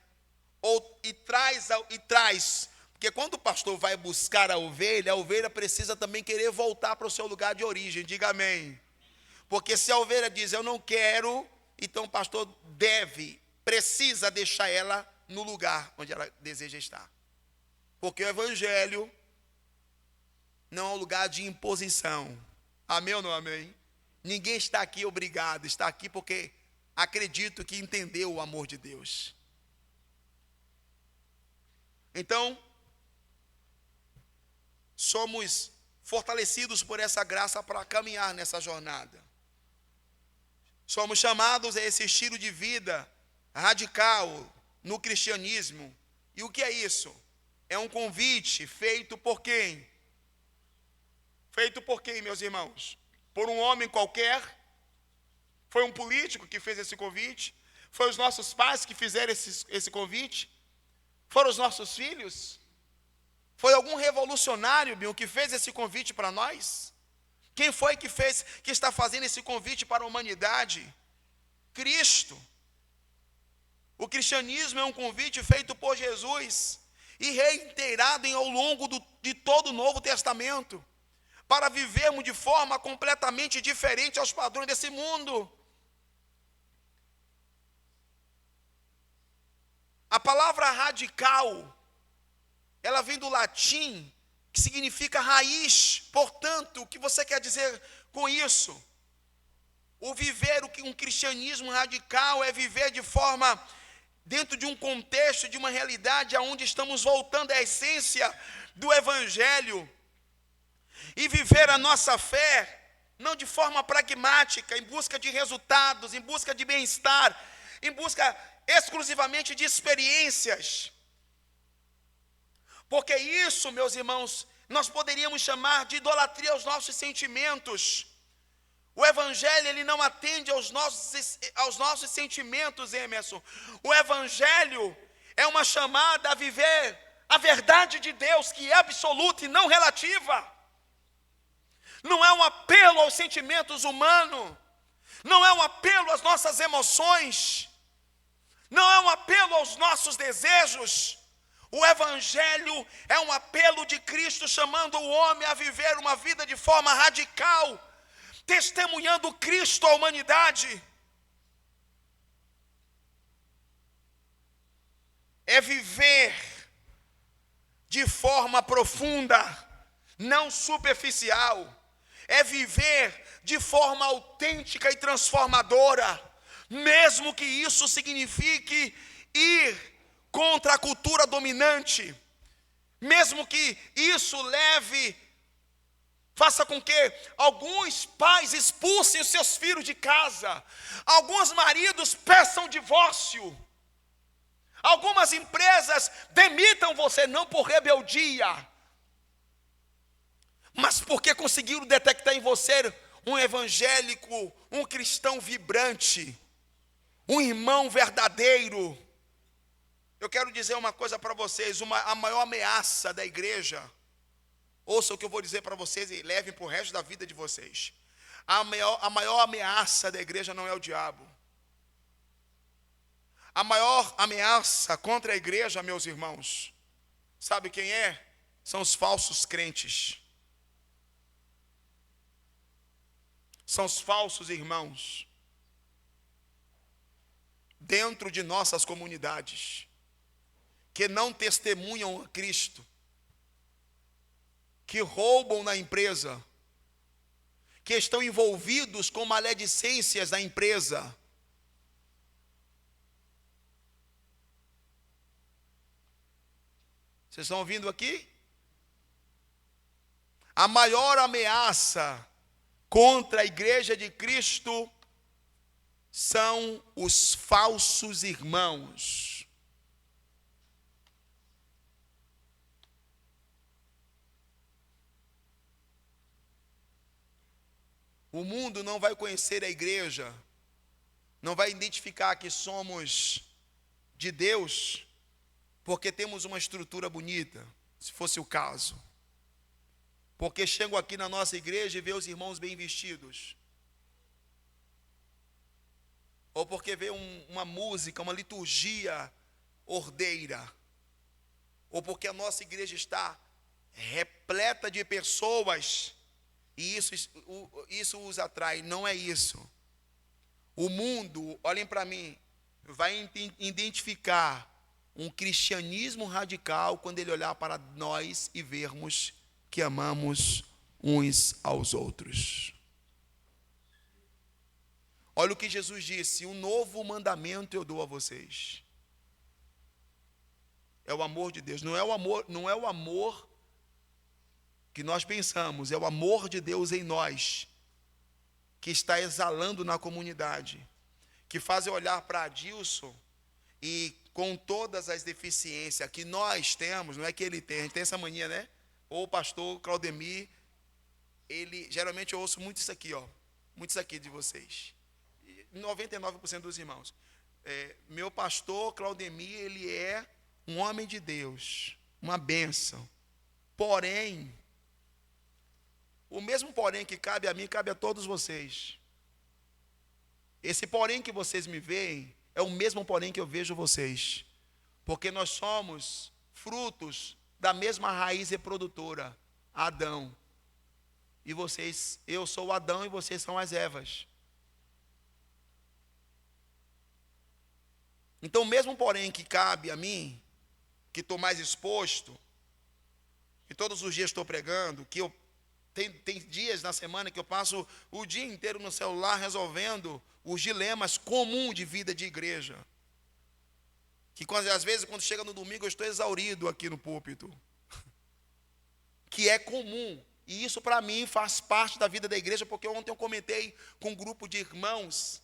e traz. Porque quando o pastor vai buscar a ovelha precisa também querer voltar para o seu lugar de origem. Diga amém. Porque se a ovelha diz, eu não quero, então o pastor precisa deixar ela no lugar onde ela deseja estar. Porque o evangelho não é um lugar de imposição. Amém ou não amém? Ninguém está aqui obrigado, está aqui porque acredito que entendeu o amor de Deus. Então, somos fortalecidos por essa graça para caminhar nessa jornada. Somos chamados a esse estilo de vida radical no cristianismo. E o que é isso? É um convite feito por quem? Feito por quem, meus irmãos? Por um homem qualquer? Foi um político que fez esse convite? Foi os nossos pais que fizeram esse convite? Foram os nossos filhos? Foi algum revolucionário, que fez esse convite para nós? Quem foi que está fazendo esse convite para a humanidade? Cristo. O cristianismo é um convite feito por Jesus e reiterado ao longo de todo o Novo Testamento. para vivermos de forma completamente diferente aos padrões desse mundo. A palavra radical, ela vem do latim, que significa raiz. Portanto, o que você quer dizer com isso? O viver um cristianismo radical é viver de forma, dentro de um contexto, de uma realidade aonde estamos voltando à essência do Evangelho, e viver a nossa fé, não de forma pragmática, em busca de resultados, em busca de bem-estar, em busca exclusivamente de experiências. Porque isso, meus irmãos, nós poderíamos chamar de idolatria aos nossos sentimentos. O Evangelho, ele não atende aos nossos sentimentos, Emerson. O Evangelho é uma chamada a viver a verdade de Deus, que é absoluta e não relativa. Não é um apelo aos sentimentos humanos, não é um apelo às nossas emoções, não é um apelo aos nossos desejos. O Evangelho é um apelo de Cristo chamando o homem a viver uma vida de forma radical, testemunhando Cristo à humanidade. É viver de forma profunda, não superficial. É viver de forma autêntica e transformadora, mesmo que isso signifique ir contra a cultura dominante, mesmo que isso faça com que alguns pais expulsem os seus filhos de casa, alguns maridos peçam divórcio, algumas empresas demitam você, não por rebeldia, mas porque conseguiram detectar em você um evangélico, um cristão vibrante, um irmão verdadeiro. Eu quero dizer uma coisa para vocês, a maior ameaça da igreja, ouça o que eu vou dizer para vocês e levem para o resto da vida de vocês. A maior ameaça da igreja não é o diabo. A maior ameaça contra a igreja, meus irmãos, sabe quem é? São os falsos crentes. São os falsos irmãos dentro de nossas comunidades, que não testemunham a Cristo, que roubam na empresa, que estão envolvidos com maledicências da empresa. Vocês estão ouvindo aqui? A maior ameaça contra a igreja de Cristo são os falsos irmãos. O mundo não vai conhecer a igreja, não vai identificar que somos de Deus, porque temos uma estrutura bonita, se fosse o caso. Porque chegam aqui na nossa igreja e vê os irmãos bem vestidos. Ou porque vê uma música, uma liturgia ordeira. Ou porque a nossa igreja está repleta de pessoas e isso os atrai. Não é isso. O mundo, olhem para mim, vai identificar um cristianismo radical quando ele olhar para nós e vermos que amamos uns aos outros. Olha o que Jesus disse: um novo mandamento eu dou a vocês. É o amor de Deus. Não é o amor que nós pensamos, é o amor de Deus em nós, que está exalando na comunidade, que faz eu olhar para Adilson e com todas as deficiências que nós temos, não é que ele tem, a gente tem essa mania, né? Ou o pastor Claudemir, geralmente eu ouço muito isso aqui, muito isso aqui de vocês, 99% dos irmãos. Meu pastor Claudemir, ele é um homem de Deus, uma bênção. Porém, o mesmo porém que cabe a mim, cabe a todos vocês. Esse porém que vocês me veem, é o mesmo porém que eu vejo vocês. Porque nós somos frutos da mesma raiz reprodutora, Adão. e vocês, eu sou o Adão e vocês são as Evas. Então, mesmo porém que cabe a mim, que estou mais exposto, que todos os dias estou pregando, que eu tem dias na semana que eu passo o dia inteiro no celular resolvendo os dilemas comuns de vida de igreja. Que às vezes, quando chega no domingo, eu estou exaurido aqui no púlpito. Que é comum. E isso para mim faz parte da vida da igreja, porque ontem eu comentei com um grupo de irmãos,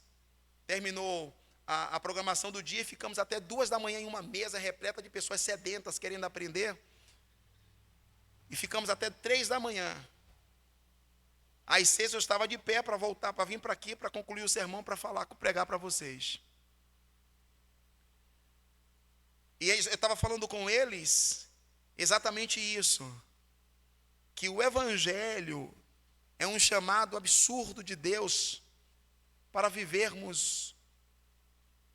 terminou a programação do dia e ficamos até 2 da manhã em uma mesa repleta de pessoas sedentas querendo aprender. E ficamos até 3 da manhã. Às 6 eu estava de pé para voltar, para vir para aqui, para concluir o sermão, para pregar para vocês. E eu estava falando com eles exatamente isso. Que o Evangelho é um chamado absurdo de Deus para vivermos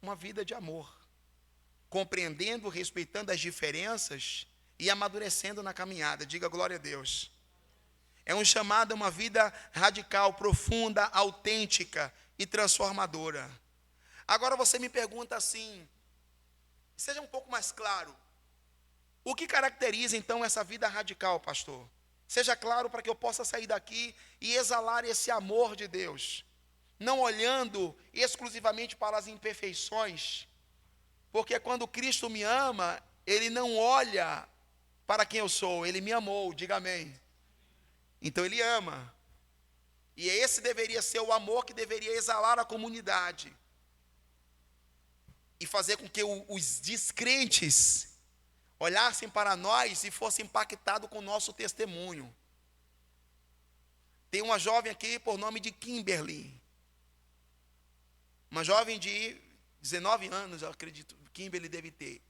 uma vida de amor. Compreendendo, respeitando as diferenças e amadurecendo na caminhada. Diga glória a Deus. É um chamado a uma vida radical, profunda, autêntica e transformadora. Agora você me pergunta assim, seja um pouco mais claro, o que caracteriza então essa vida radical, pastor? Seja claro para que eu possa sair daqui e exalar esse amor de Deus, não olhando exclusivamente para as imperfeições, porque quando Cristo me ama, Ele não olha para quem eu sou, Ele me amou, diga amém. Então Ele ama, e esse deveria ser o amor que deveria exalar a comunidade, e fazer com que os descrentes olhassem para nós e fossem impactados com o nosso testemunho. Tem uma jovem aqui por nome de Kimberly, uma jovem de 19 anos, eu acredito, Kimberly deve ter,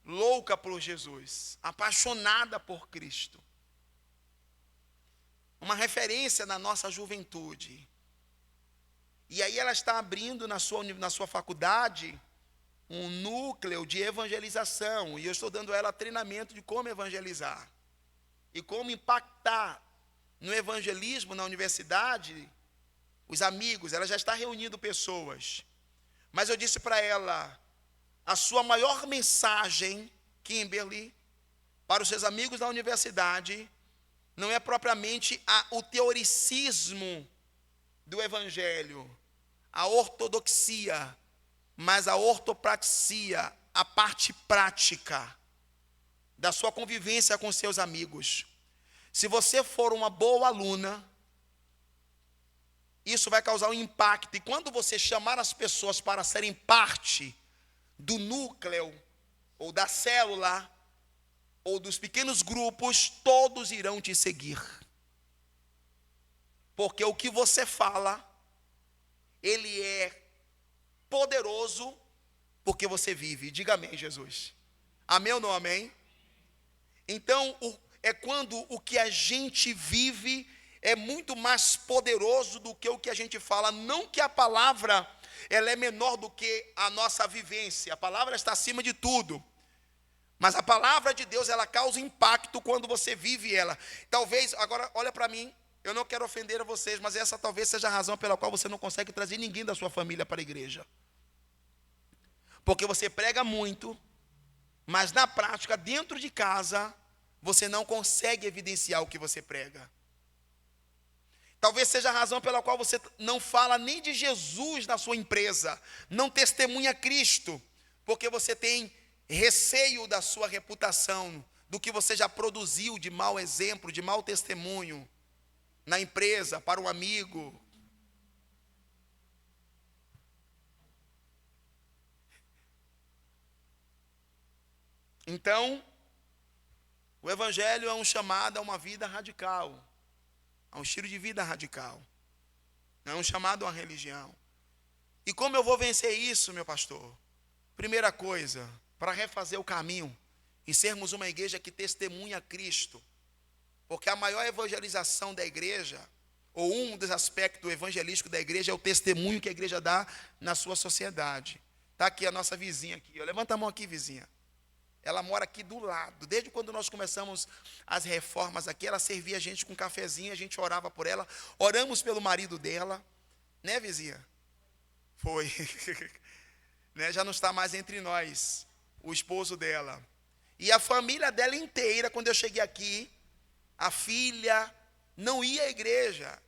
louca por Jesus, apaixonada por Cristo, uma referência na nossa juventude. E aí ela está abrindo na sua faculdade um núcleo de evangelização, e eu estou dando a ela treinamento de como evangelizar e como impactar no evangelismo na universidade os amigos. Ela já está reunindo pessoas, mas eu disse para ela, a sua maior mensagem, Kimberly, para os seus amigos da universidade, não é propriamente o teoricismo do evangelho, a ortodoxia, mas a ortopraxia, a parte prática da sua convivência com seus amigos. Se você for uma boa aluna, isso vai causar um impacto, e quando você chamar as pessoas para serem parte do núcleo, ou da célula, ou dos pequenos grupos, todos irão te seguir. Porque o que você fala, ele é poderoso, porque você vive. Diga amém, Jesus. Amém ou não amém? Então, é quando o que a gente vive é muito mais poderoso do que o que a gente fala. Não que a palavra, ela é menor do que a nossa vivência. A palavra está acima de tudo. Mas a palavra de Deus, ela causa impacto quando você vive ela. Talvez, agora olha para mim, eu não quero ofender a vocês, mas essa talvez seja a razão pela qual você não consegue trazer ninguém da sua família para a igreja. Porque você prega muito, mas na prática, dentro de casa, você não consegue evidenciar o que você prega. Talvez seja a razão pela qual você não fala nem de Jesus na sua empresa, não testemunha Cristo, porque você tem receio da sua reputação, do que você já produziu de mau exemplo, de mau testemunho na empresa, para um amigo. Então, o Evangelho é um chamado a uma vida radical, a um estilo de vida radical, não é um chamado a uma religião. E como eu vou vencer isso, meu pastor? Primeira coisa, para refazer o caminho e sermos uma igreja que testemunha Cristo, porque a maior evangelização da igreja, ou um dos aspectos evangelísticos da igreja, é o testemunho que a igreja dá na sua sociedade. Está aqui a nossa vizinha aqui, levanta a mão aqui, vizinha. Ela mora aqui do lado. Desde quando nós começamos as reformas aqui, ela servia a gente com cafezinho, a gente orava por ela. Oramos pelo marido dela. Né, vizinha? Foi. Né, já não está mais entre nós, o esposo dela. E a família dela inteira, quando eu cheguei aqui, a filha não ia à igreja.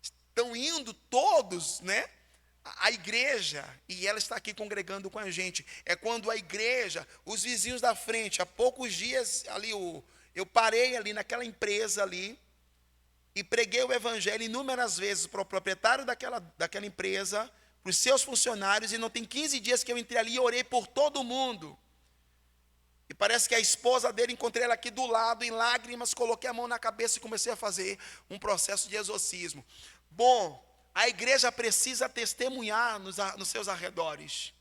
Estão indo todos, né? A igreja, e ela está aqui congregando com a gente. É quando a igreja, os vizinhos da frente, há poucos dias ali, eu parei ali naquela empresa ali e preguei o evangelho inúmeras vezes para o proprietário daquela empresa, para os seus funcionários, e não tem 15 dias que eu entrei ali e orei por todo mundo. E parece que a esposa dele, encontrei ela aqui do lado, em lágrimas, coloquei a mão na cabeça e comecei a fazer um processo de exorcismo. Bom, a igreja precisa testemunhar nos seus arredores.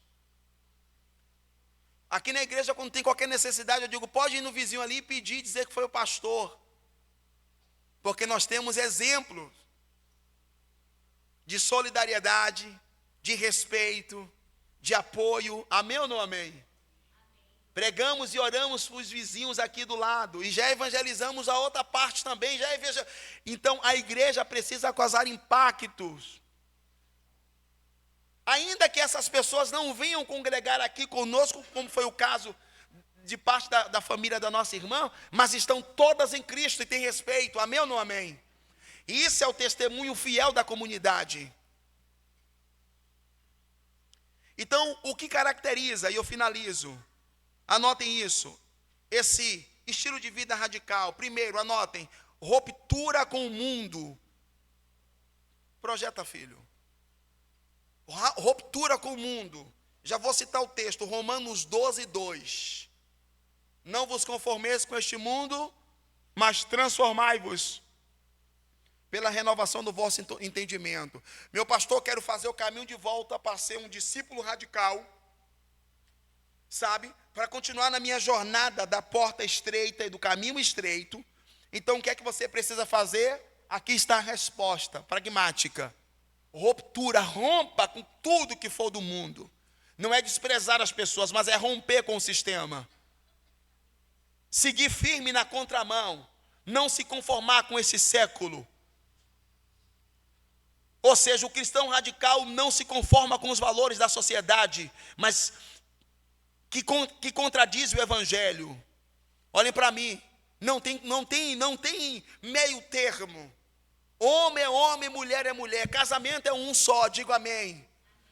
Aqui na igreja, quando tem qualquer necessidade, eu digo, pode ir no vizinho ali e pedir, dizer que foi o pastor. Porque nós temos exemplos de solidariedade, de respeito, de apoio. Amém ou não amém? Pregamos e oramos para os vizinhos aqui do lado. E já evangelizamos a outra parte também. Então a igreja precisa causar impactos. Ainda que essas pessoas não venham congregar aqui conosco, como foi o caso de parte da família da nossa irmã, mas estão todas em Cristo e têm respeito. Amém ou não amém? E isso é o testemunho fiel da comunidade. Então, o que caracteriza, e eu finalizo, anotem isso, esse estilo de vida radical. Primeiro, anotem, ruptura com o mundo. Projeta, filho. Ruptura com o mundo. Já vou citar o texto, Romanos 12, 2. Não vos conformeis com este mundo, mas transformai-vos pela renovação do vosso entendimento. Meu pastor, quero fazer o caminho de volta para ser um discípulo radical, sabe? Para continuar na minha jornada da porta estreita e do caminho estreito. Então, o que é que você precisa fazer? Aqui está a resposta pragmática. Ruptura, rompa com tudo que for do mundo. Não é desprezar as pessoas, mas é romper com o sistema. Seguir firme na contramão. Não se conformar com esse século. Ou seja, o cristão radical não se conforma com os valores da sociedade, mas que contradiz o evangelho. Olhem para mim, não tem meio termo. Homem é homem, mulher é mulher, casamento é um só, digo amém.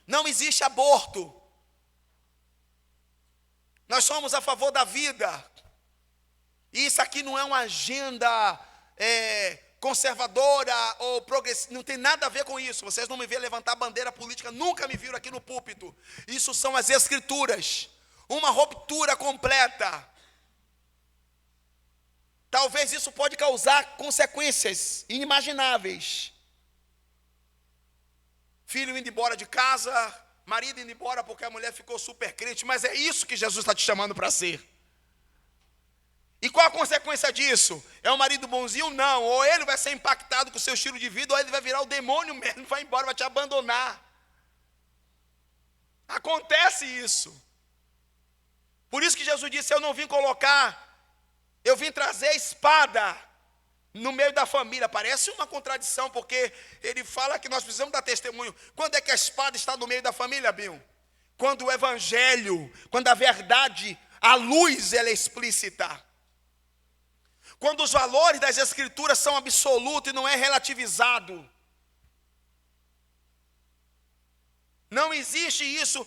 Não existe aborto. Nós somos a favor da vida. E isso aqui não é uma agenda conservadora ou progressista, não tem nada a ver com isso. Vocês não me veem levantar bandeira política, nunca me viram aqui no púlpito. Isso são as escrituras. Uma ruptura completa. Talvez isso pode causar consequências inimagináveis. Filho indo embora de casa, marido indo embora porque a mulher ficou super crente, mas é isso que Jesus está te chamando para ser. E qual a consequência disso? É um marido bonzinho? Não. Ou ele vai ser impactado com o seu estilo de vida, ou ele vai virar o demônio mesmo, vai embora, vai te abandonar. Acontece isso. Por isso que Jesus disse, eu vim trazer espada no meio da família. Parece uma contradição, porque ele fala que nós precisamos dar testemunho. Quando é que a espada está no meio da família, Bill? Quando o evangelho, quando a verdade, a luz, ela é explícita. Quando os valores das escrituras são absolutos e não é relativizado. Não existe isso,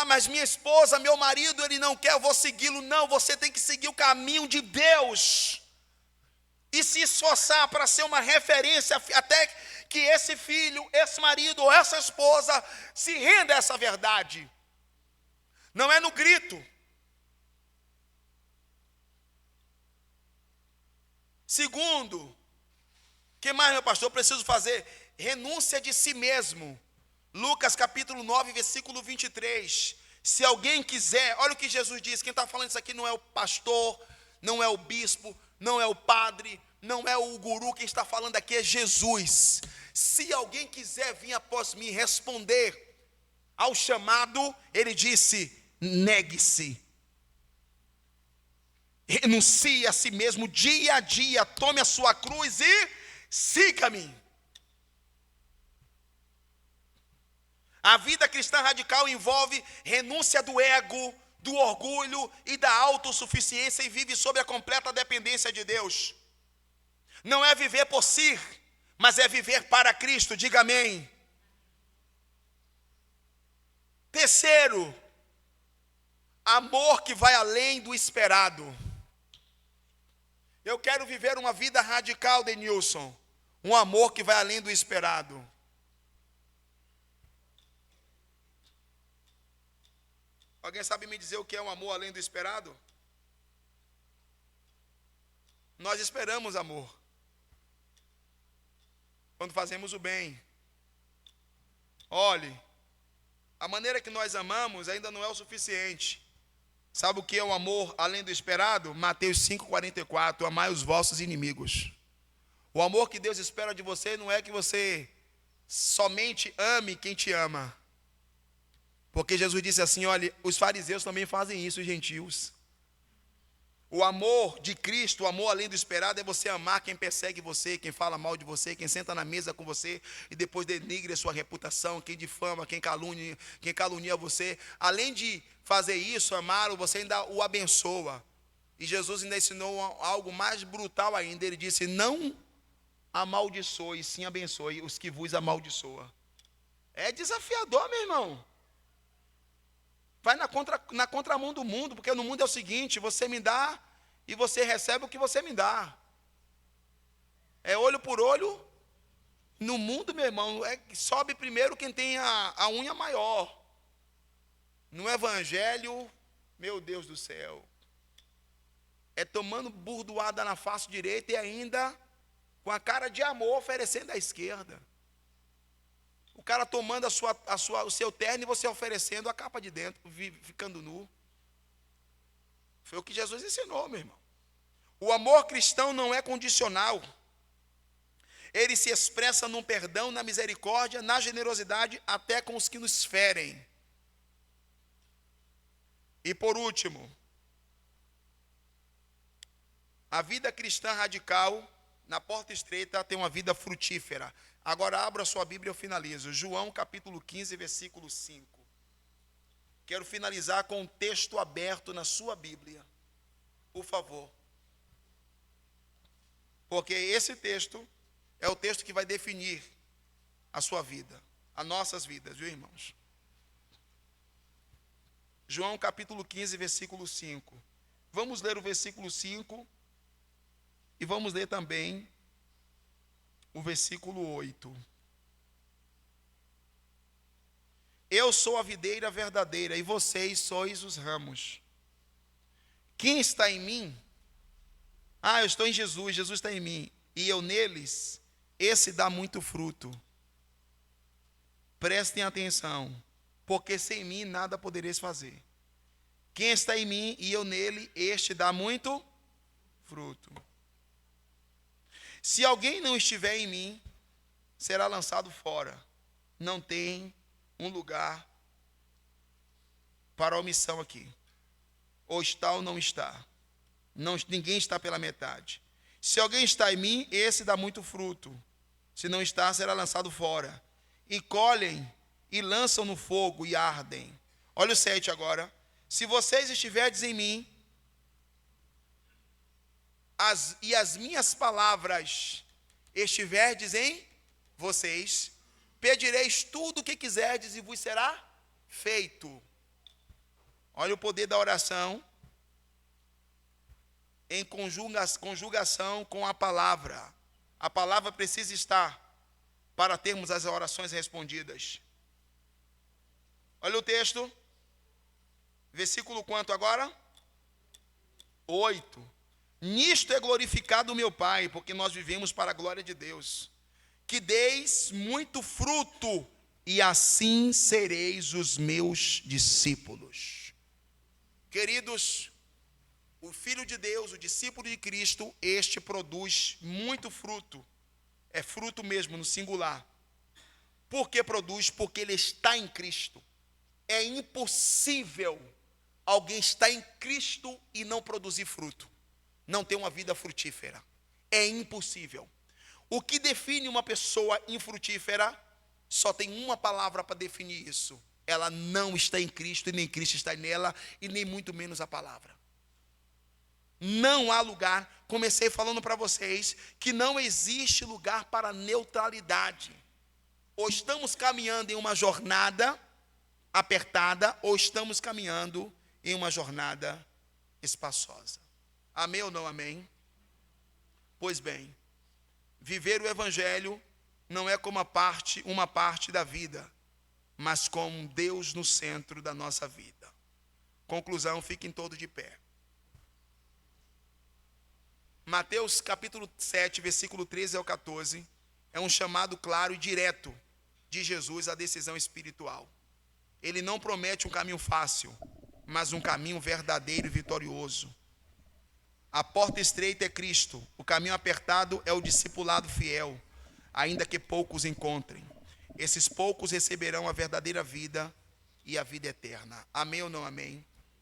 mas minha esposa, meu marido, ele não quer, eu vou segui-lo. Não, você tem que seguir o caminho de Deus. E se esforçar para ser uma referência, até que esse filho, esse marido ou essa esposa se renda a essa verdade. Não é no grito. Segundo, o que mais, meu pastor, eu preciso fazer? Renúncia de si mesmo. Lucas capítulo 9, versículo 23. Se alguém quiser, olha o que Jesus diz, quem está falando isso aqui não é o pastor, não é o bispo, não é o padre, não é o guru, quem está falando aqui é Jesus. Se alguém quiser vir após mim responder ao chamado, ele disse, negue-se. renuncie a si mesmo dia a dia, tome a sua cruz e siga-me. A vida cristã radical envolve renúncia do ego, do orgulho e da autossuficiência e vive sob a completa dependência de Deus. Não é viver por si, mas é viver para Cristo, diga amém. Terceiro, amor que vai além do esperado. Eu quero viver uma vida radical, Denilson, um amor que vai além do esperado. Alguém sabe me dizer o que é um amor além do esperado? Nós esperamos amor quando fazemos o bem. Olhe, a maneira que nós amamos ainda não é o suficiente. Sabe o que é um amor além do esperado? Mateus 5,44, amai os vossos inimigos. O amor que Deus espera de você não é que você somente ame quem te ama. Porque Jesus disse assim, olha, os fariseus também fazem isso, os gentios. O amor de Cristo, o amor além do esperado, é você amar quem persegue você, quem fala mal de você, quem senta na mesa com você e depois denigre a sua reputação, quem difama, quem calunia você. Além de fazer isso, amá-lo, você ainda o abençoa. E Jesus ainda ensinou algo mais brutal ainda. Ele disse, não amaldiçoe, sim abençoe os que vos amaldiçoam. É desafiador, meu irmão. Vai na contramão do mundo, porque no mundo é o seguinte, você me dá e você recebe o que você me dá. É olho por olho. No mundo, meu irmão, sobe primeiro quem tem a unha maior. No evangelho, meu Deus do céu, é tomando burdoada na face direita e ainda com a cara de amor oferecendo à esquerda. O cara tomando o seu terno e você oferecendo a capa de dentro, ficando nu. Foi o que Jesus ensinou, meu irmão. O amor cristão não é condicional. Ele se expressa no perdão, na misericórdia, na generosidade, até com os que nos ferem. E por último, a vida cristã radical, na porta estreita, tem uma vida frutífera. Agora abra a sua Bíblia e eu finalizo. João capítulo 15, versículo 5. Quero finalizar com um texto aberto na sua Bíblia. Por favor. Porque esse texto é o texto que vai definir a sua vida, as nossas vidas, viu, irmãos? João capítulo 15, versículo 5. Vamos ler o versículo 5 e vamos ler também o versículo 8. Eu sou a videira verdadeira e vocês sois os ramos. Quem está em mim? Eu estou em Jesus, Jesus está em mim. E eu neles, esse dá muito fruto. Prestem atenção, porque sem mim nada podereis fazer. Quem está em mim e eu nele, este dá muito fruto. Se alguém não estiver em mim, será lançado fora. Não tem um lugar para omissão aqui. Ou está ou não está. Ninguém está pela metade. Se alguém está em mim, esse dá muito fruto. Se não está, será lançado fora. E colhem e lançam no fogo e ardem. Olha o 7 agora. Se vocês estiverdes em mim, e as minhas palavras estiverdes em vocês, pedireis tudo o que quiserdes e vos será feito. Olha o poder da oração em conjugação com a palavra. A palavra precisa estar para termos as orações respondidas. Olha o texto. Versículo quanto agora? 8. Nisto é glorificado o meu Pai, porque nós vivemos para a glória de Deus. Que deis muito fruto, e assim sereis os meus discípulos. Queridos, o Filho de Deus, o discípulo de Cristo, este produz muito fruto. É fruto mesmo, no singular. Por que produz? Porque ele está em Cristo. É impossível alguém estar em Cristo e não produzir fruto. não ter uma vida frutífera. É impossível. O que define uma pessoa infrutífera, só tem uma palavra para definir isso. Ela não está em Cristo, e nem Cristo está nela, e nem muito menos a palavra. Não há lugar, comecei falando para vocês, que não existe lugar para neutralidade. Ou estamos caminhando em uma jornada apertada, ou estamos caminhando em uma jornada espaçosa. Amém ou não amém? Pois bem, viver o Evangelho não é como uma parte da vida, mas como Deus no centro da nossa vida. Conclusão, fiquem todos de pé. Mateus capítulo 7, versículo 13 ao 14, é um chamado claro e direto de Jesus à decisão espiritual. Ele não promete um caminho fácil, mas um caminho verdadeiro e vitorioso. A porta estreita é Cristo, o caminho apertado é o discipulado fiel, ainda que poucos encontrem. Esses poucos receberão a verdadeira vida e a vida eterna. Amém ou não amém?